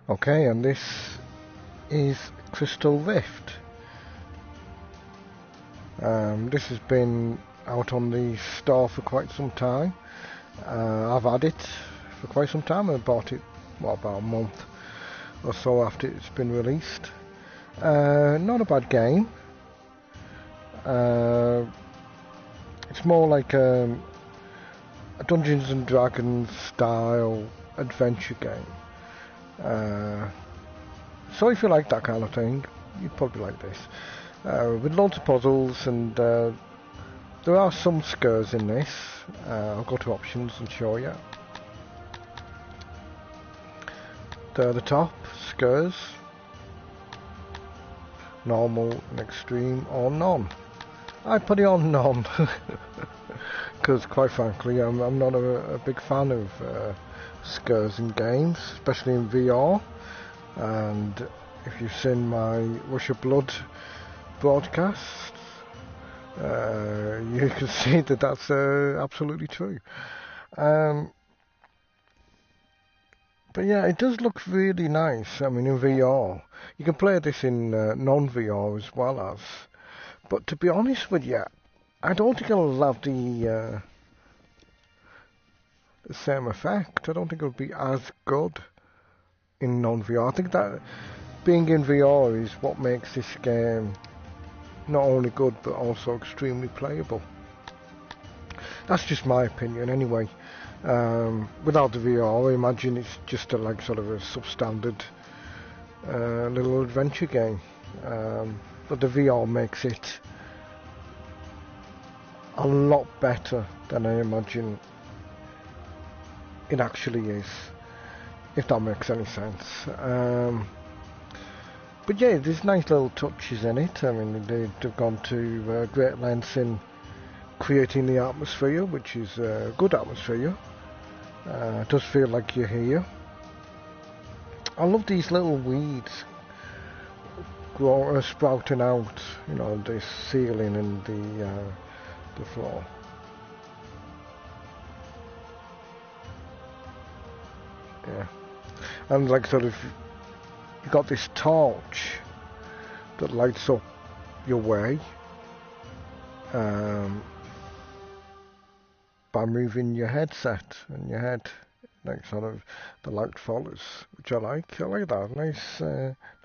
Okay, and this is Crystal Rift. This has been out on the store for quite some time. I've had it for quite some time. I bought it, about a month or so after it's been released. Not a bad game. It's more like a Dungeons and Dragons style adventure game. So if you like that kind of thing, you'd probably like this. With loads of puzzles, and there are some scares in this. I'll go to options and show you. There at the top, scares, normal, and extreme, or none. I put it on none because, quite frankly, I'm not a big fan of scares in games, especially in VR. And if you've seen my Rush of Blood broadcast, you can see that that's absolutely true. But yeah, it does look really nice. I mean, in VR, you can play this in non-VR as well as. But to be honest with you, I don't think it'll have the same effect. I don't think it'll be as good in non-VR. I think that being in VR is what makes this game not only good but also extremely playable. That's just my opinion anyway. Without the VR, I imagine it's just like sort of a substandard little adventure game. But the VR makes it a lot better than I imagine it actually is, if that makes any sense. But yeah, there's nice little touches in it. I mean, they've gone to great lengths in creating the atmosphere, which is a good atmosphere. It does feel like you're here. I love these little weeds sprouting out, you know, the ceiling and the floor. Yeah, and like sort of, you got this torch that lights up your way by moving your headset and your head, like sort of the light follows, which I like. I like that. Nice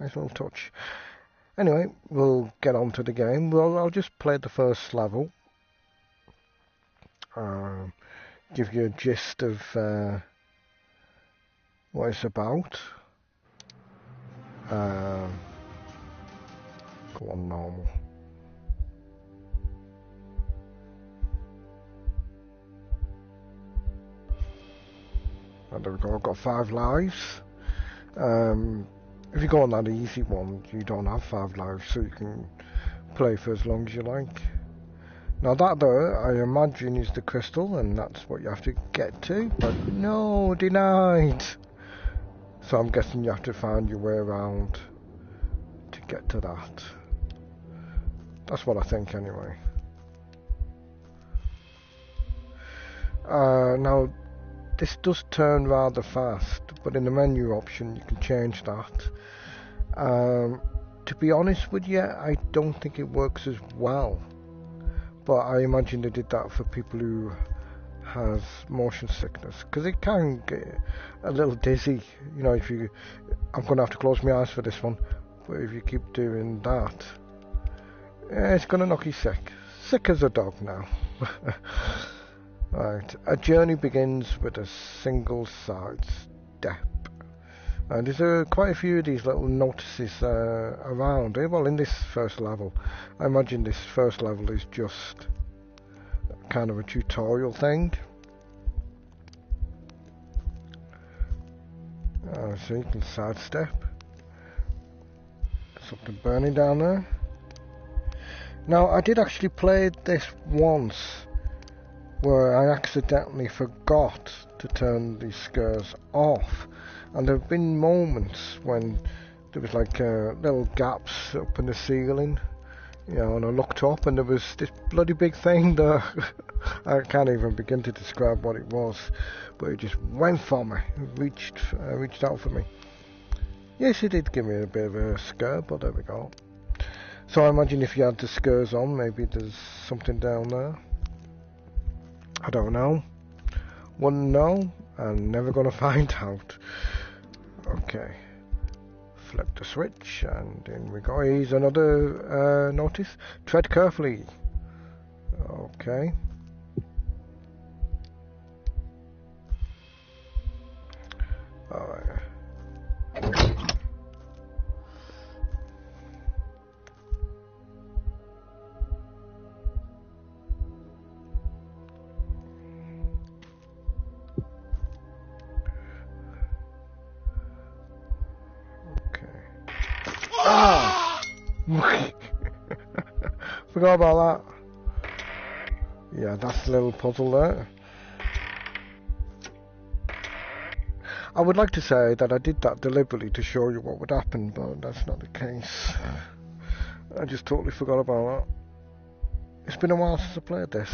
little touch. Anyway, we'll get on to the game. Well, I'll just play the first level. Give you a gist of what it's about. Go on normal. And there we go, I've got 5 lives. If you go on that easy one, you don't have 5 lives, so you can play for as long as you like. Now that there, I imagine, is the crystal, and that's what you have to get to, but no, denied. So I'm guessing you have to find your way around to get to that. That's what I think anyway. Now, this does turn rather fast, but in the menu option you can change that. To be honest with you, I don't think it works as well. But I imagine they did that for people who has motion sickness, because it can get a little dizzy. You know, I'm going to have to close my eyes for this one, but if you keep doing that, it's going to knock you sick. Sick as a dog now. Right, a journey begins with a single side step. And there's quite a few of these little notices around. Well, in this first level, I imagine this first level is just kind of a tutorial thing. So you can sidestep. Something burning down there. Now, I did actually play this once, where I accidentally forgot to turn these scares off, and there have been moments when there was like little gaps up in the ceiling, you know, and I looked up and there was this bloody big thing there. I can't even begin to describe what it was, but it just went for me. It reached out for me. Yes, it did give me a bit of a scare, but there we go. So I imagine if you had the scares on, maybe there's something down there. I don't know. Wouldn't know, and never gonna find out. Okay. Flip the switch, and in we go. Here's another notice. Tread carefully. Okay. Alright. Ah! Forgot about that. Yeah, that's a little puzzle there. I would like to say that I did that deliberately to show you what would happen, but that's not the case. I just totally forgot about that. It's been a while since I played this.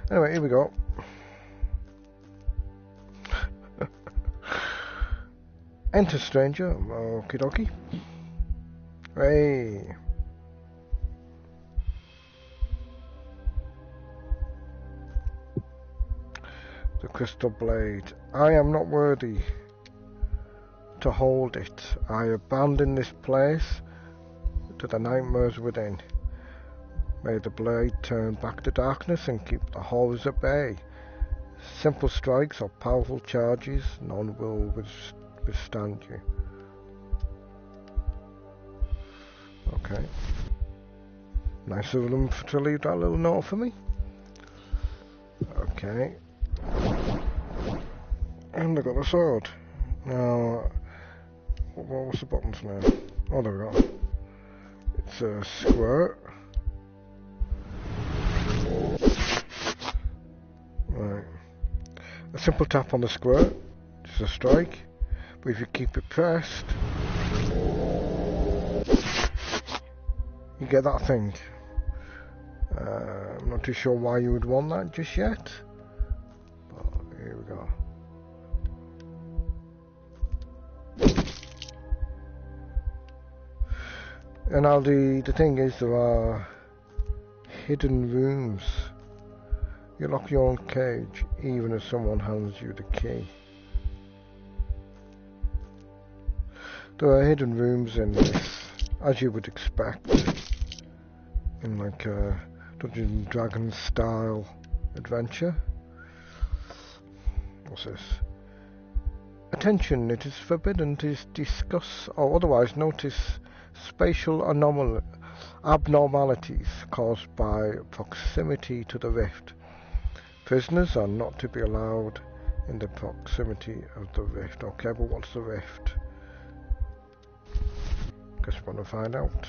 Anyway, here we go. Enter stranger. Okie dokie. Hey. The crystal blade. I am not worthy to hold it. I abandon this place to the nightmares within. May the blade turn back to darkness and keep the horrors at bay. Simple strikes or powerful charges, none will withstand you. Okay. Nice of them to leave that little note for me. Okay. And I got a sword. Now, what's the buttons now? Oh, there we go. It's a squirt. Right. A simple tap on the squirt, just a strike. But if you keep it pressed, you get that thing. I'm not too sure why you would want that just yet. But here we go. And now the thing is, there are hidden rooms. You lock your own cage even if someone hands you the key. There are hidden rooms in this, as you would expect, in like a Dungeons and Dragons style adventure. What's this? Attention, it is forbidden to discuss or otherwise notice spatial abnormalities caused by proximity to the rift. Prisoners are not to be allowed in the proximity of the rift. Okay, but what's the rift? Guess we're going to find out.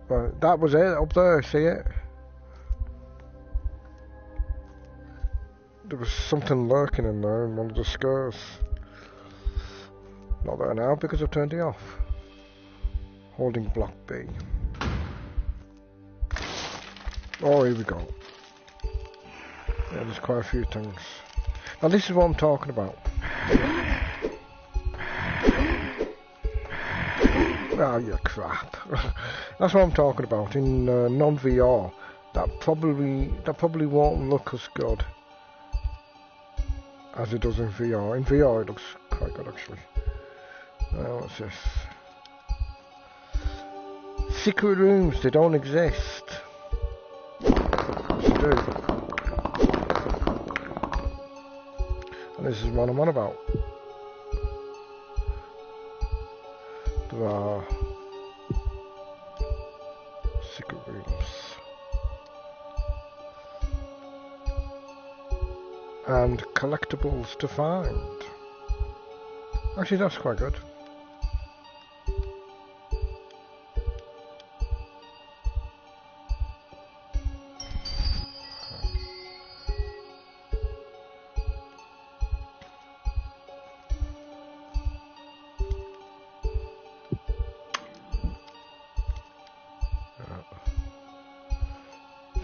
Right, that was it up there, see it? There was something lurking in there in one of the skirts. Not there now because I've turned it off. Holding block B. Oh, here we go. Yeah, there's quite a few things. Now this is what I'm talking about. Oh, you crap. That's what I'm talking about. In non-VR, that probably won't look as good as it does in VR. In VR it looks quite good actually. What's this? Secret rooms, they don't exist. Yes, they do. And this is what I'm on about. There are secret rooms. And collectibles to find. Actually, that's quite good.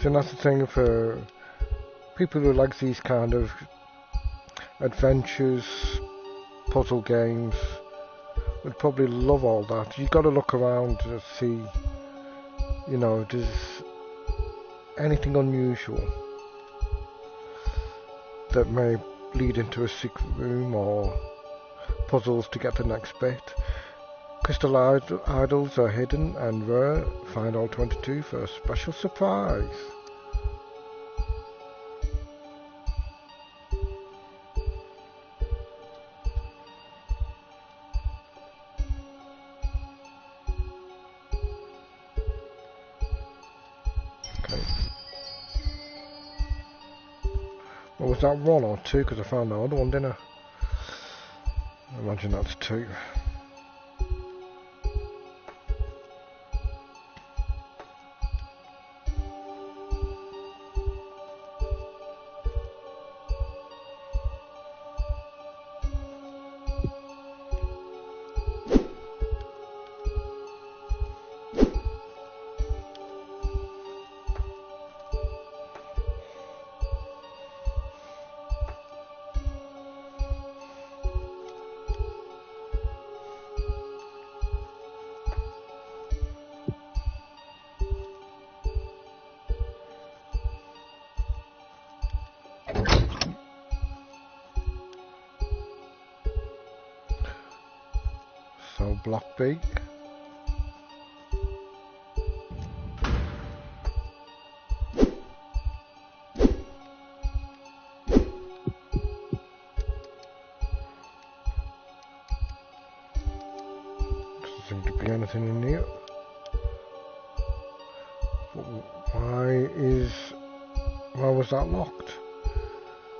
So that's the thing for people who like these kind of adventures, puzzle games. Would probably love all that. You've got to look around to see, you know, does anything unusual that may lead into a secret room or puzzles to get the next bit. Crystal idols are hidden and rare. Find all 22 for a special surprise. Okay. Well, was that 1 or 2? Because I found the other one, didn't I? I imagine that's 2. So block B. Doesn't seem to be anything in here. But why was that locked?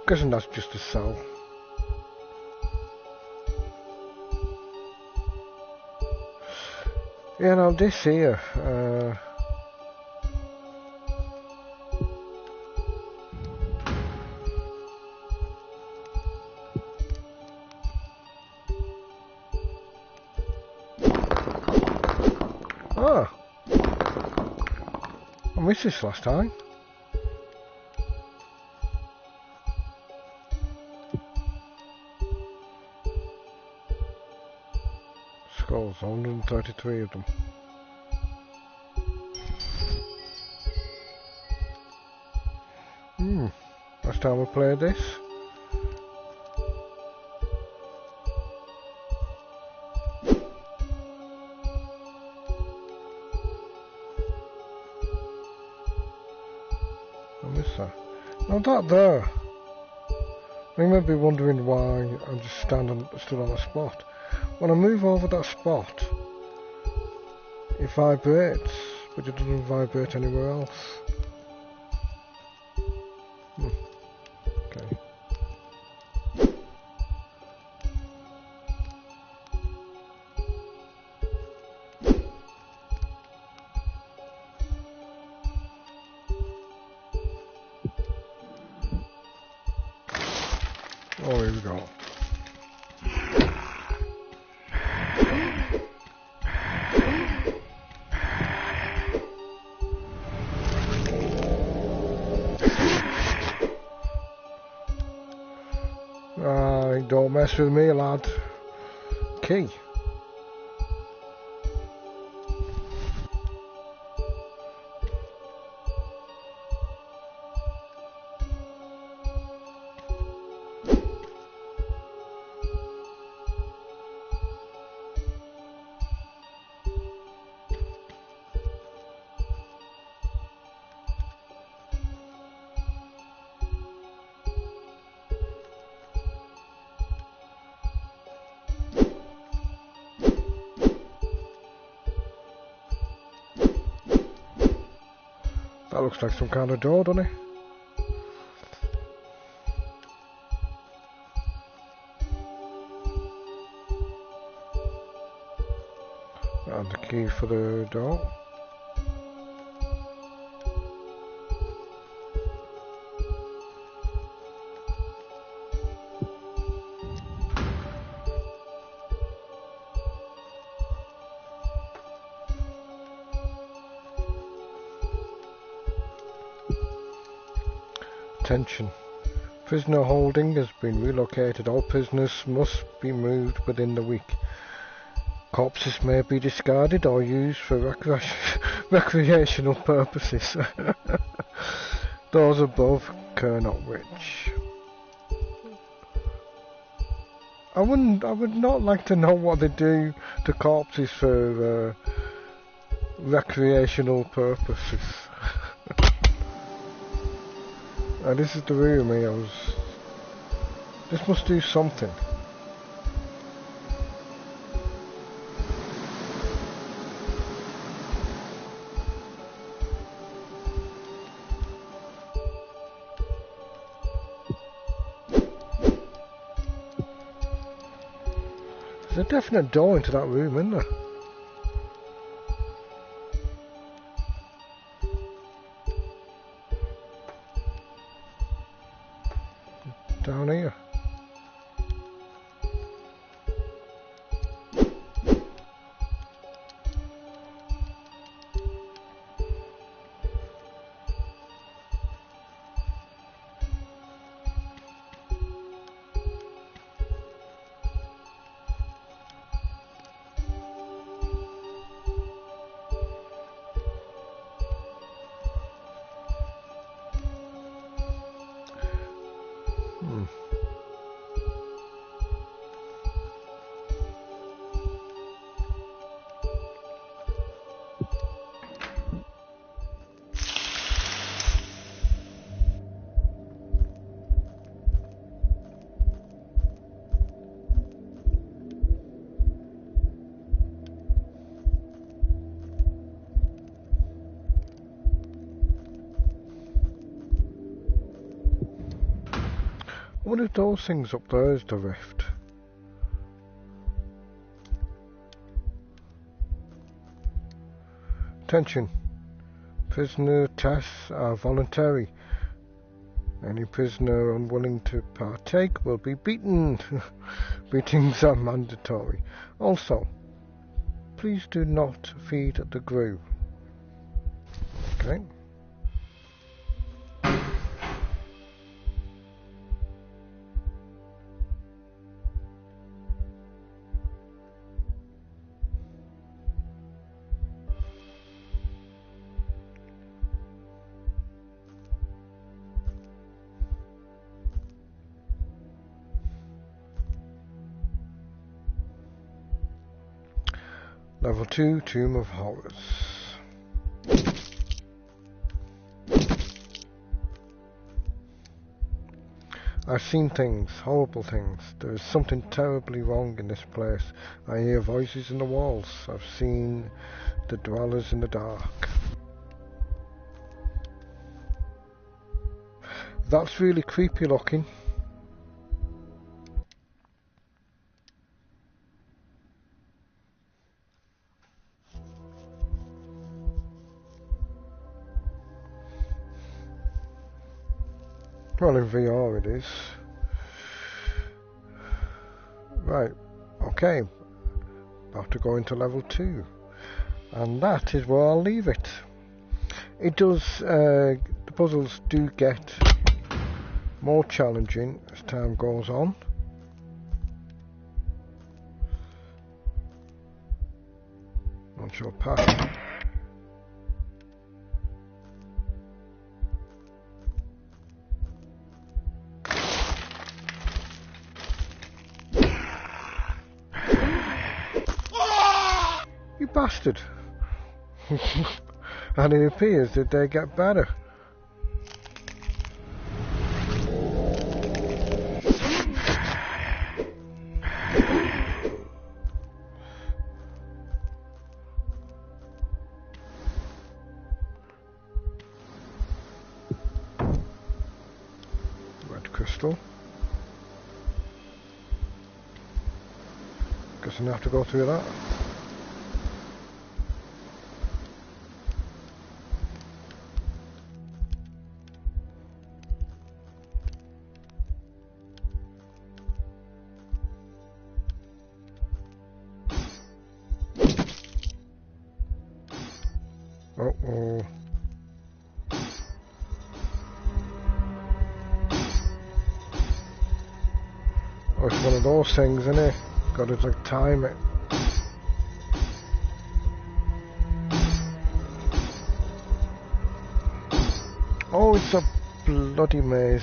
Guessing that's just a cell. Yeah, now this here, I missed this last time. Skulls, 133 of them. Last time we played this. I missed that. Now that there. You may be wondering why I'm just stood on a spot. When I move over that spot, it vibrates, but it doesn't vibrate anywhere else. Okay. Oh, here we go. Don't mess with me, lad. Key. That looks like some kind of door, doesn't it? And the key for the door. Attention. Prisoner holding has been relocated. All prisoners must be moved within the week. Corpses may be discarded or used for recreational purposes. Those above care not which. I would not like to know what they do to corpses for recreational purposes. This is the room I was. This must do something. There's a definite door into that room, isn't there? Down here. What if those things up there is the rift? Attention. Prisoner tests are voluntary. Any prisoner unwilling to partake will be beaten. Beatings are mandatory. Also, please do not feed the group. Okay. Level 2, Tomb of Horrors. I've seen things, horrible things. There is something terribly wrong in this place. I hear voices in the walls. I've seen the dwellers in the dark. That's really creepy looking. Well, in VR it is. Right, okay. About to go into level 2. And that is where I'll leave it. It does, the puzzles do get more challenging as time goes on. Not sure past. You bastard. And it appears that they get better. Red crystal. Guess I'm gonna have to go through that. Uh-oh. it's one of those things, isn't it? Got to like time it. Oh, it's a bloody maze.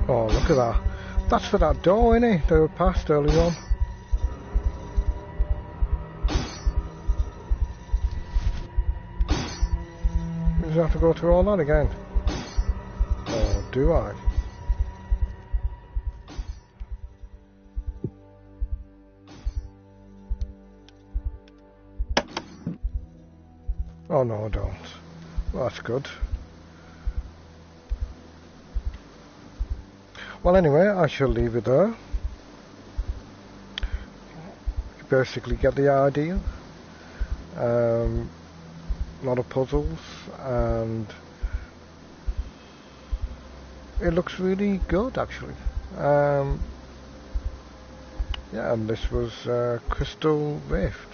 Oh, look at that. That's for that door, isn't it? They were passed early on. Does I have to go through all that again? Or do I? Oh no, I don't. Well, that's good. Well, anyway, I shall leave it there. You basically get the idea. A lot of puzzles, and it looks really good, actually. Yeah, and this was Crystal Rift.